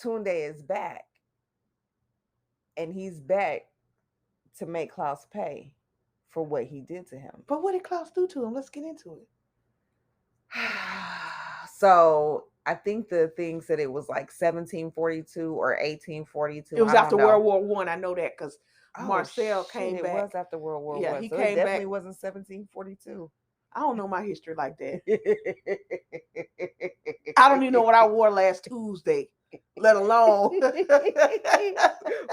Tunde is back, and he's back to make Klaus pay for what he did to him. But what did Klaus do to him? Let's get into it. So I think the thing said it was like 1742 or 1842. It was after World War One. I know that because Marcel came back. It was after World War One. He so came it definitely back. Wasn't 1742. I don't know my history like that. I don't even know what I wore last Tuesday, let alone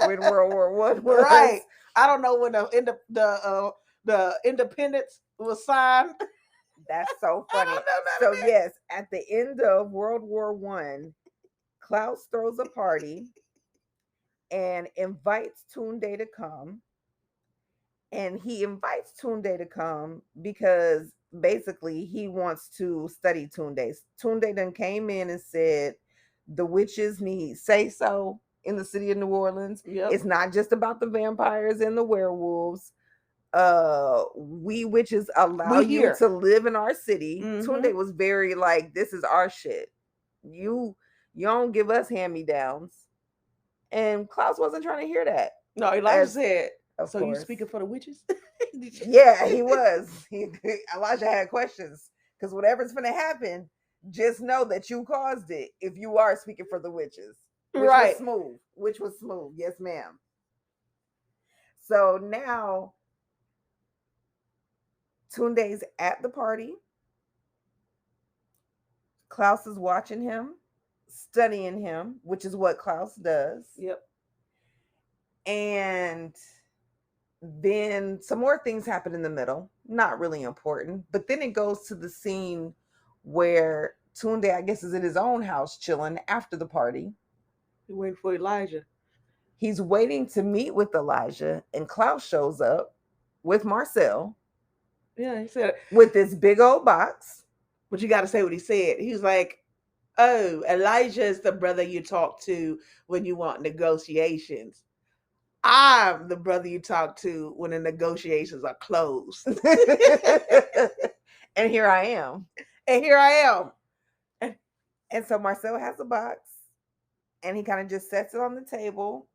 when World War One was. Right. I don't know when the independence was signed. That's so funny. So yes, at the end of World War One, Klaus throws a party and invites Tunde to come. And he invites Tunde to come because basically he wants to study Tunde. Tunde then came in and said the witches need say so in the city of New Orleans. Yep. It's not just about the vampires and the werewolves. We witches allow you to live in our city. Mm-hmm. Tunde was very like, this is our shit. You don't give us hand-me-downs. And Klaus wasn't trying to hear that. No, Elijah said, so course. You speaking for the witches? Yeah, he was. Elijah had questions. Because whatever's going to happen, just know that you caused it if you are speaking for the witches. Which was smooth. Yes, ma'am. So now Tunde's at the party. Klaus is watching him, studying him, which is what Klaus does. Yep. And then some more things happen in the middle. Not really important. But then it goes to the scene where Tunde, I guess, is in his own house chilling after the party. He's waiting for Elijah. He's waiting to meet with Elijah, and Klaus shows up with Marcel. Yeah, he said, with this big old box. But you got to say what he said. He was like, oh, Elijah is the brother you talk to when you want negotiations. I'm the brother you talk to when the negotiations are closed. And here I am. And so Marcel has a box, and he kind of just sets it on the table.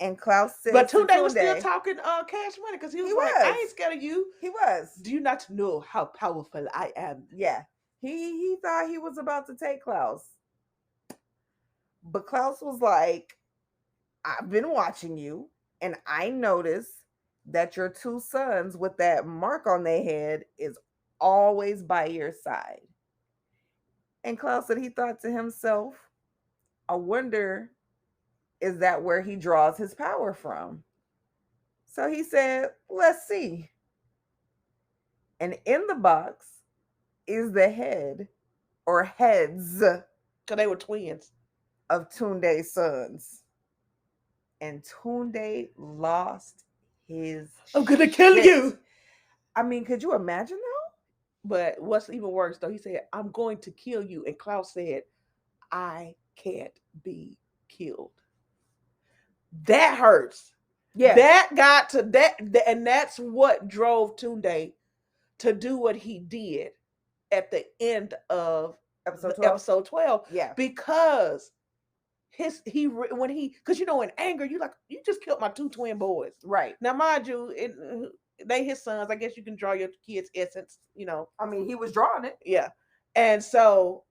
And Klaus said, but Tunde was still talking cash money because he was like, I ain't scared of you. He was. Do you not know how powerful I am? Yeah. He thought he was about to take Klaus. But Klaus was like, I've been watching you, and I noticed that your two sons with that mark on their head is always by your side. And Klaus said he thought to himself, I wonder, is that where he draws his power from? So he said, let's see. And in the box is the head or heads. Because they were twins. Of Tunde's sons. And Tunde lost his I'm going to kill you. I mean, could you imagine though? But what's even worse though, he said, I'm going to kill you. And Klaus said, I can't be killed. That hurts. Yeah. That got to that, and that's what drove Tunde to do what he did at the end of episode 12. Yeah. Because because in anger, you just killed my two twin boys. Right. Now, mind you, they his sons. I guess you can draw your kid's essence, I mean, he was drawing it. Yeah. And so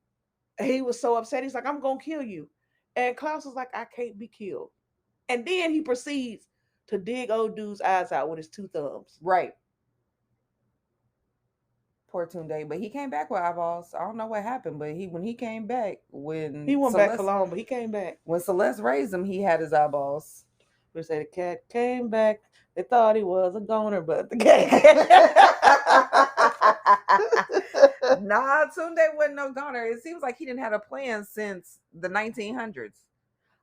he was so upset. He's like, I'm going to kill you. And Klaus was like, I can't be killed. And then he proceeds to dig old dude's eyes out with his two thumbs. Right. Poor Tunde, but he came back with eyeballs. I don't know what happened, but when he came back, when he went back for long, but he came back. When Celeste raised him, he had his eyeballs. We say the cat came back. They thought he was a goner, but the cat. Nah, Tunde wasn't no goner. It seems like he didn't have a plan since the 1900s.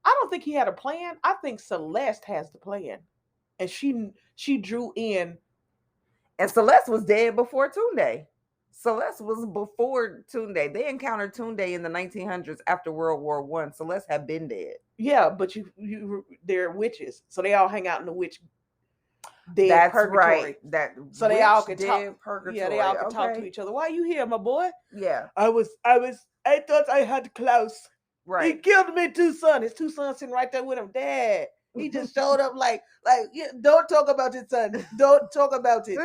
I don't think he had a plan. I think Celeste has the plan. and she drew in. And Celeste was dead before Tunde. Celeste was before Tunde. They encountered Tunde in the 1900s after World War One. Celeste had been dead. Yeah, but they're witches, so they all hang out in the witch dead That's right. purgatory. That So they all witch can talk. dead Yeah, they all purgatory. can talk to Okay. each other. Why are you here, my boy? Yeah. I thought I had Klaus. He Right. killed me two sons. His two sons sitting right there with him. Dad. He just showed up like, yeah, don't talk about it, son. Don't talk about it.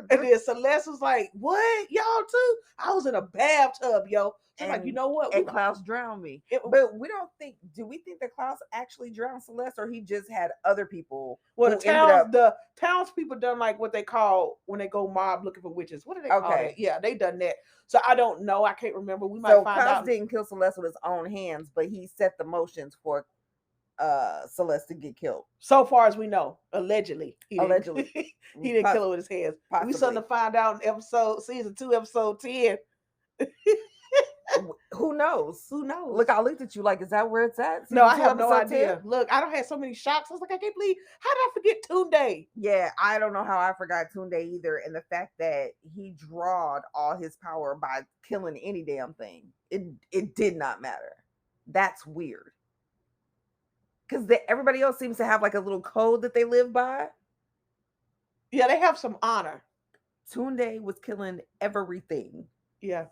And then Celeste was like, what? Y'all too? I was in a bathtub, yo. So I'm like, you know what? And Klaus drowned me. But we don't think, do we think that Klaus actually drowned Celeste, or he just had other people? Well, the townspeople done like what they call when they go mob looking for witches. What do they call that? Yeah, they done that. So I don't know. I can't remember. We might find Klaus out. Didn't kill Celeste with his own hands, but he set the motions for Celeste to get killed. So far as we know, allegedly, he didn't kill her with his hands. Possibly. We starting to find out in season 2, episode 10. Who knows? Who knows? Look, I looked at you like, is that where it's at? No, I have no idea. 10? Look, I don't have so many shocks. I was like, I can't believe, how did I forget Tunde? Yeah, I don't know how I forgot Tunde either. And the fact that he drawed all his power by killing any damn thing, it did not matter. That's weird. Because everybody else seems to have like a little code that they live by. Yeah, they have some honor. Tunde was killing everything. Yeah.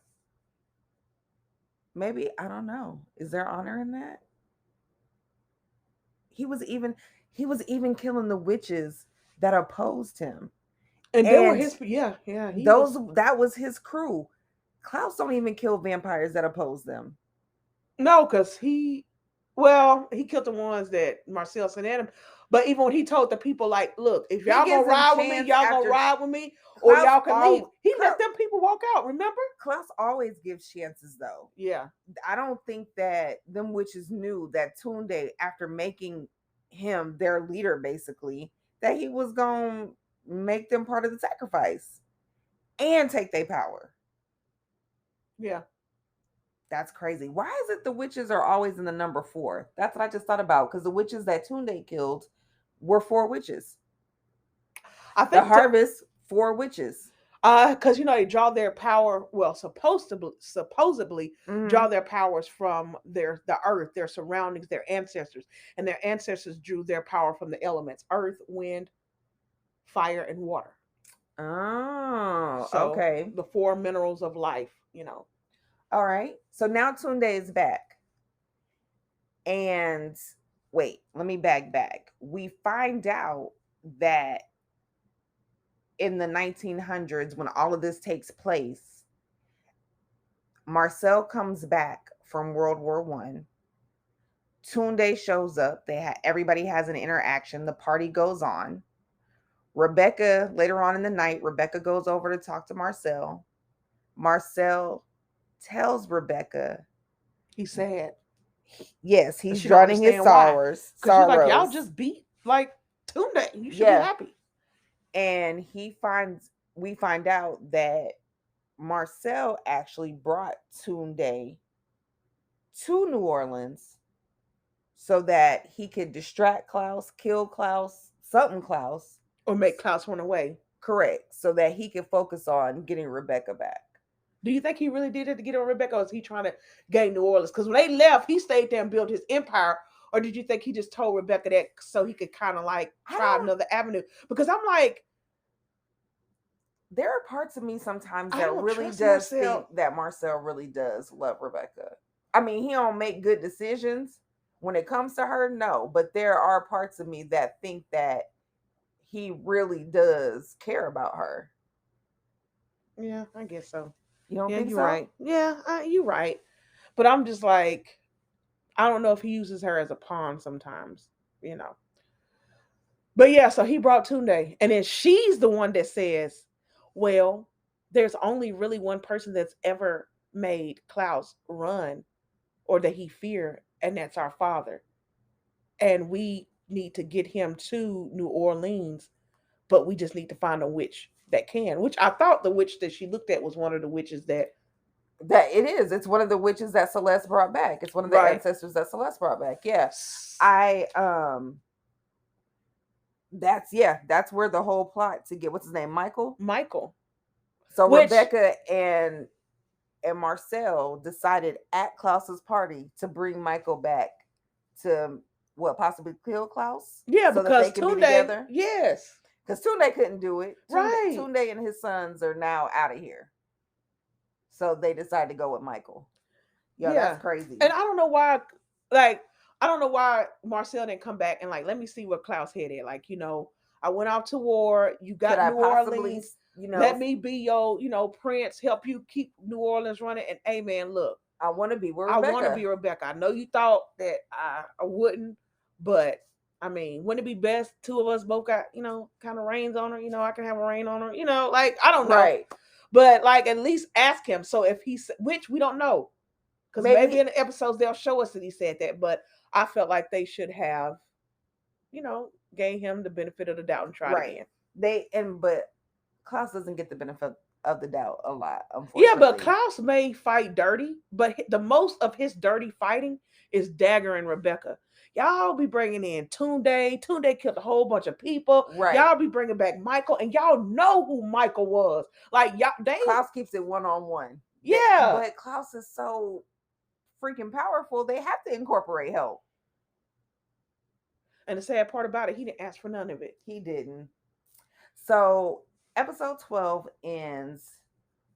Maybe, I don't know. Is there honor in that? He was even killing the witches that opposed him. And they were his, that was his crew. Klaus don't even kill vampires that oppose them. No, because he killed the ones that Marcel sent at him. But even when he told the people, like, look, if y'all gonna ride with me, y'all gonna ride with me, or y'all can leave. He let them people walk out, remember? Klaus always gives chances, though. Yeah. I don't think that them witches knew that Tunde, after making him their leader, basically, that he was gonna make them part of the sacrifice and take their power. Yeah. That's crazy. Why is it the witches are always in the number 4? That's what I just thought about. Because the witches that Tunde killed were 4 witches. I think the harvest 4 witches. Because they draw their power. Well, supposedly draw their powers from the earth, their surroundings, their ancestors, and their ancestors drew their power from the elements: earth, wind, fire, and water. Oh, so okay. The 4 minerals of life. All right. So now Tunde is back. And wait, let me back. We find out that in the 1900s, when all of this takes place, Marcel comes back from World War One. Tunde shows up. Everybody has an interaction. The party goes on. Rebecca, later on in the night, Rebecca goes over to talk to Marcel. Marcel tells Rebecca he's sad. Yes, he's drowning his sorrows. Because he's like, y'all just beat like Tunde. You should be happy. And we find out that Marcel actually brought Tunde to New Orleans so that he could distract Klaus, kill Klaus, or make Klaus run away. Correct. So that he could focus on getting Rebecca back. Do you think he really did it to get on Rebecca, or is he trying to gain New Orleans? Because when they left, he stayed there and built his empire. Or did you think he just told Rebecca that so he could kind of like try another avenue? Because I'm like, there are parts of me sometimes that really does think that Marcel really does love Rebecca. I mean, he don't make good decisions when it comes to her, no. But there are parts of me that think that he really does care about her. Yeah, I guess so. You don't think you're so? Right. Yeah, you're right. But I'm just like, I don't know if he uses her as a pawn sometimes, But yeah, so he brought Tunde. And then she's the one that says, well, there's only really one person that's ever made Klaus run or that he feared, and that's our father. And we need to get him to New Orleans, but we just need to find a witch that can, which I thought the witch that she looked at was one of the witches that it is. It's one of the witches that Celeste brought back. It's one of the ancestors that Celeste brought back. Yeah. that's where the whole plot to get what's his name, Michael. Michael. So Which, Rebecca and Marcel decided at Klaus's party to bring Michael back to what possibly kill Klaus yeah, so that they because can be Tunde, together. yes. Because Tunde couldn't do it. Right. Tunde and his sons are now out of here. So they decided to go with Michael. Yo, Yeah. that's crazy. And I don't know why, like, I don't know why Marcel didn't come back and, like, let me see where Klaus headed. Like, I went out to war. You Could got I New possibly, Orleans. Let me be your, prince, help you keep New Orleans running. And, hey, man, look, I want to be with I want to Rebecca. be Rebecca. I know you thought that I wouldn't, but I mean, wouldn't it be best two of us both got, kind of reins on her? I can have a rein on her. Like, I don't know. Right. But, like, at least ask him. So if which we don't know, because maybe in the episodes they'll show us that he said that. But I felt like they should have, gave him the benefit of the doubt and tried again. But Klaus doesn't get the benefit of the doubt a lot, unfortunately. Yeah, but Klaus may fight dirty, but the most of his dirty fighting is Dagger and Rebecca. Y'all be bringing in Tunde. Tunde killed a whole bunch of people. Right. Y'all be bringing back Michael, and y'all know who Michael was. Like, Klaus keeps it one-on-one. Yeah. But Klaus is so freaking powerful, they have to incorporate help. And the sad part about it, he didn't ask for none of it. He didn't. So episode 12 ends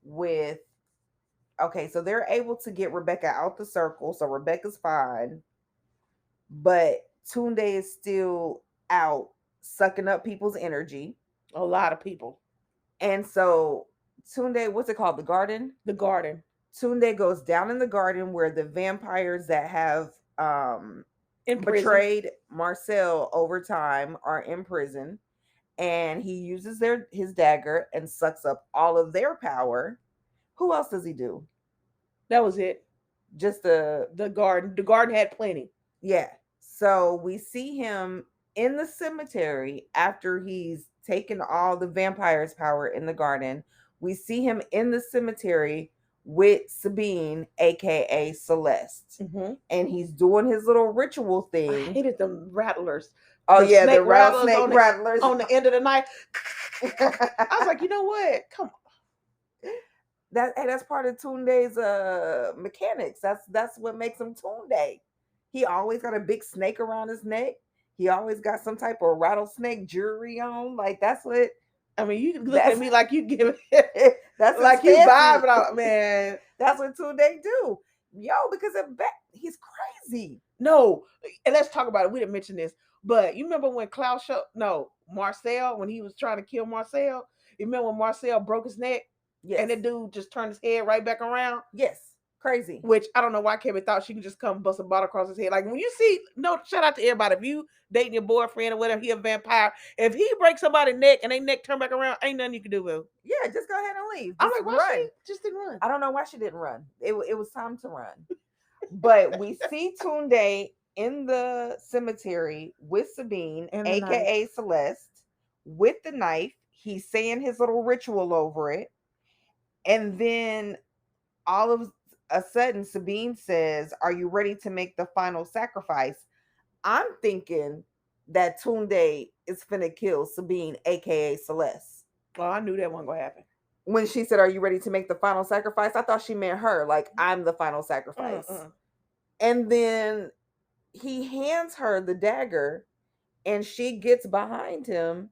with, okay, so they're able to get Rebecca out the circle. So Rebecca's fine. But Tunde is still out sucking up people's energy. A lot of people. And so Tunde, what's it called? The garden? The garden. Tunde goes down in the garden where the vampires that have betrayed Marcel over time are in prison. And he uses his dagger and sucks up all of their power. Who else does he do? That was it. Just the garden. The garden had plenty. Yeah. So we see him in the cemetery after he's taken all the vampires' power in the garden. We see him in the cemetery with Sabine, aka Celeste. Mm-hmm. And he's doing his little ritual thing. I hated them rattlers. Oh, the the rattlers on the end of the night. I was like, you know what? Come on. That's part of Tunde's mechanics. That's what makes him Tunde. He always got a big snake around his neck. He always got some type of rattlesnake jewelry on. Like, that's what. I mean, you look at me like you give it. That's like you vibe it out, man. That's what Tunde do. Yo, because he's crazy. No, and let's talk about it. We didn't mention this, but you remember when Marcel, when he was trying to kill Marcel? You remember when Marcel broke his neck? Yes. And the dude just turned his head right back around? Yes. Crazy. Which I don't know why Kevin thought she could just come bust a bottle across his head. Like, when you see, shout out to everybody. If you dating your boyfriend or whatever, he a vampire. If he breaks somebody's neck and they neck turn back around, ain't nothing you can do, Will. Yeah, just go ahead and leave. I'm like, why she just didn't run? I don't know why she didn't run. It was time to run. But we see Tunde in the cemetery with Sabine, and aka Celeste, with the knife. He's saying his little ritual over it. And then all of a sudden, Sabine says, "Are you ready to make the final sacrifice?" I'm thinking that Tunde is finna kill Sabine, aka Celeste. Oh, I knew that wasn't gonna happen. When she said, "Are you ready to make the final sacrifice?" I thought she meant her, like, I'm the final sacrifice. And then he hands her the dagger, and she gets behind him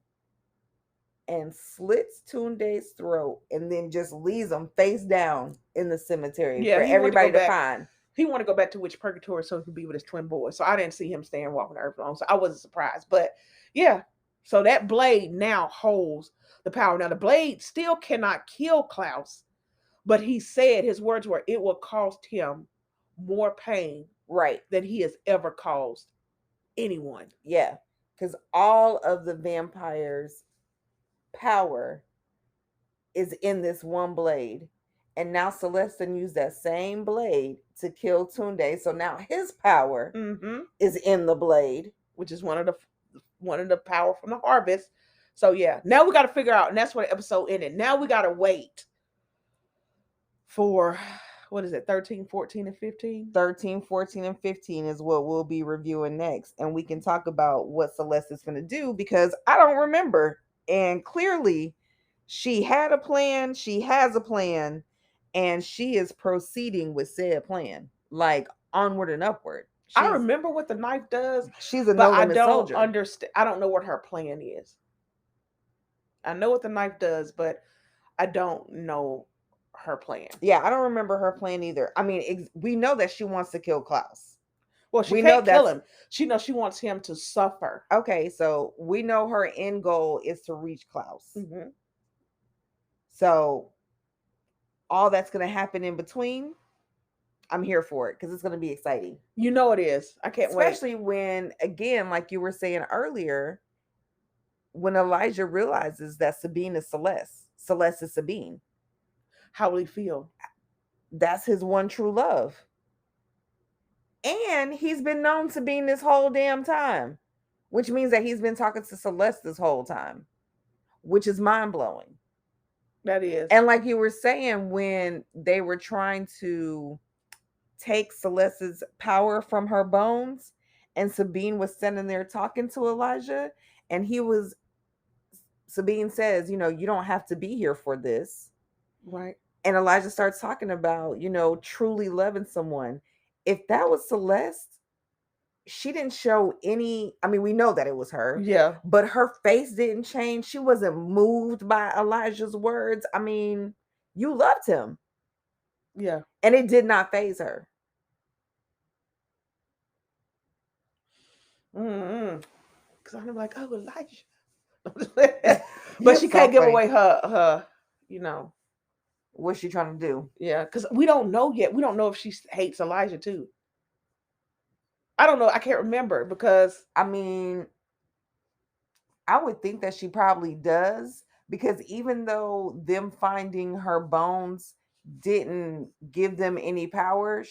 and slits Tunde's throat, and then just leaves him face down in the cemetery for everybody to find. He wanted to go back to Witch Purgatory so he could be with his twin boys. So I didn't see him staying walking the earth alone. So I wasn't surprised. But yeah, so that blade now holds the power. Now the blade still cannot kill Klaus, but he said, his words were, it will cost him more pain, right, than he has ever caused anyone. Yeah, because all of the vampires' power is in this one blade. And now Celeste used that same blade to kill Tunde. So now his power is in the blade, which is one of the power from the harvest. So yeah, now we got to figure out, and that's where the episode ended. Now we got to wait for what is it, 13, 14, and 15? 13, 14, and 15 is what we'll be reviewing next. And we can talk about what Celeste is going to do because I don't remember. And clearly, she had a plan, she has a plan, and she is proceeding with said plan, like onward and upward. I remember what the knife does, She's a but no I limit don't soldier. understand. I don't know what her plan is. I know what the knife does, but I don't know her plan. Yeah, I don't remember her plan either. I mean, we know that she wants to kill Klaus. Well, she We know can't kill that's him. She knows she wants him to suffer. okay. So we know her end goal is to reach Klaus. Mm-hmm. So all that's going to happen in between, I'm here for it because it's going to be exciting. You know it is. I can't wait. Especially when, again, like you were saying earlier, when Elijah realizes that Sabine is Celeste, Celeste is Sabine. How will he feel? That's his one true love. And he's been known Sabine this whole damn time, which means that he's been talking to Celeste this whole time, which is mind blowing. That is. And like you were saying, when they were trying to take Celeste's power from her bones, and Sabine was standing there talking to Elijah, and Sabine says, you don't have to be here for this. Right. And Elijah starts talking about, truly loving someone. If that was Celeste, she didn't show any, I mean, we know that it was her. Yeah. But her face didn't change. She wasn't moved by Elijah's words. I mean, you loved him. Yeah. And it did not faze her. Because I'm like, oh, Elijah. But she can't give away her, What's she trying to do? Yeah, because we don't know yet. We don't know if she hates Elijah too. I don't know. I can't remember because I mean, I would think that she probably does, because even though them finding her bones didn't give them any power,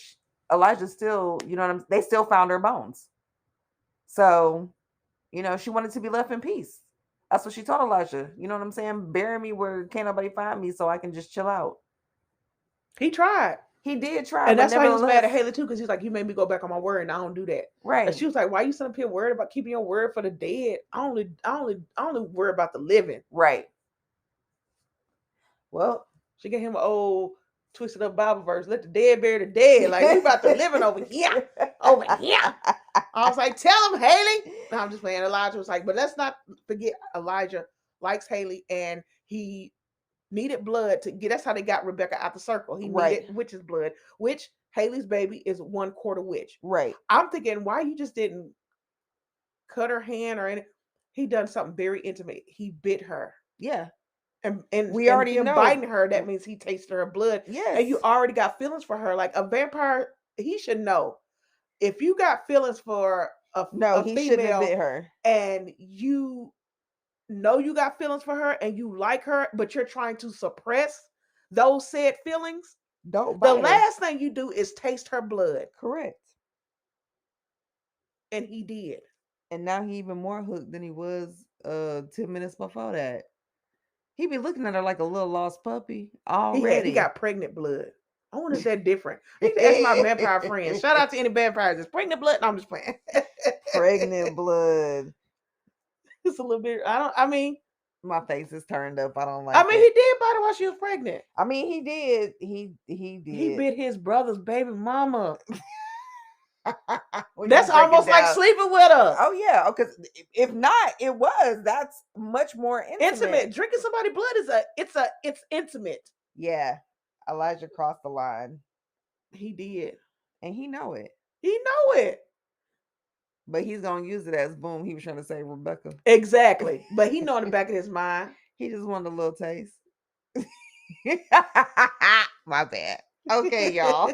Elijah still, they still found her bones. So, she wanted to be left in peace. That's what she told Elijah. You know what I'm saying? Bury me where can't nobody find me so I can just chill out. He tried. He did try. And that's why he was mad at Haley too, because he's like, you made me go back on my word and I don't do that. Right. And she was like, why you sitting up here worried about keeping your word for the dead? I only worry about the living. Right. Well, she gave him an old twisted up Bible verse. Let the dead bury the dead. Like, we about to living over here. Over here. I was like, tell him, Haley. No, I'm just playing. Elijah was like, but let's not forget Elijah likes Haley, and he needed blood to get. That's how they got Rebecca out the circle. He needed witch's blood, which Haley's baby is 1/4 witch. Right. I'm thinking, why you just didn't cut her hand or anything? He done something very intimate. He bit her. Yeah. And we already know biting her, that means he tasted her blood. Yes. And you already got feelings for her. Like a vampire, he should know. If you got feelings for a he female, shouldn't have bit her, and you know you got feelings for her and you like her, but you're trying to suppress those said feelings, don't the last thing you do is taste her blood. Correct. And he did. And now he even more hooked than he was 10 minutes before that. He be looking at her like a little lost puppy already. He got pregnant blood. I wonder if that's different. I need to ask my vampire friends. Shout out to any vampires. It's pregnant blood. No, I'm just playing. Pregnant blood. It's a little bit. My face is turned up. I don't like. He did bite her while she was pregnant. He did. He did. He bit his brother's baby mama. That's almost like sleeping with her. Oh yeah, because if not, it was. That's much more intimate. Drinking somebody's blood it's intimate. Yeah, Elijah crossed the line. He did, and he know it. But he's gonna use it as boom. He was trying to say Rebecca. Exactly, but he know in the back of his mind. He just wanted a little taste. My bad. Okay, y'all.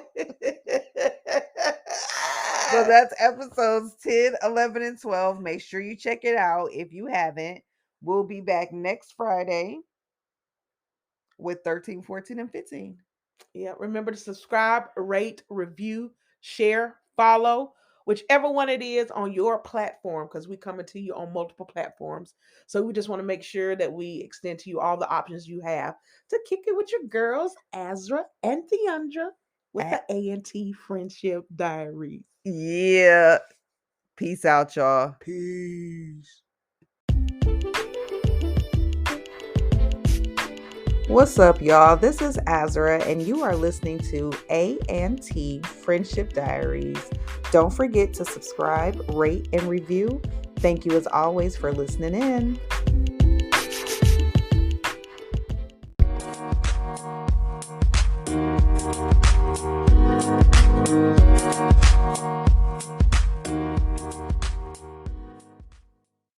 So that's episodes 10, 11, and 12. Make sure you check it out if you haven't. We'll be back next Friday with 13, 14, and 15. Yeah, remember to subscribe, rate, review, share, follow, whichever one it is on your platform, because we're coming to you on multiple platforms. So we just want to make sure that we extend to you all the options you have to kick it with your girls, Azra and Theandra. with the A&T Friendship Diaries. Yeah. Peace out, y'all. Peace. What's up, y'all? This is Azra, and you are listening to A&T Friendship Diaries. Don't forget to subscribe, rate, and review. Thank you as always for listening in.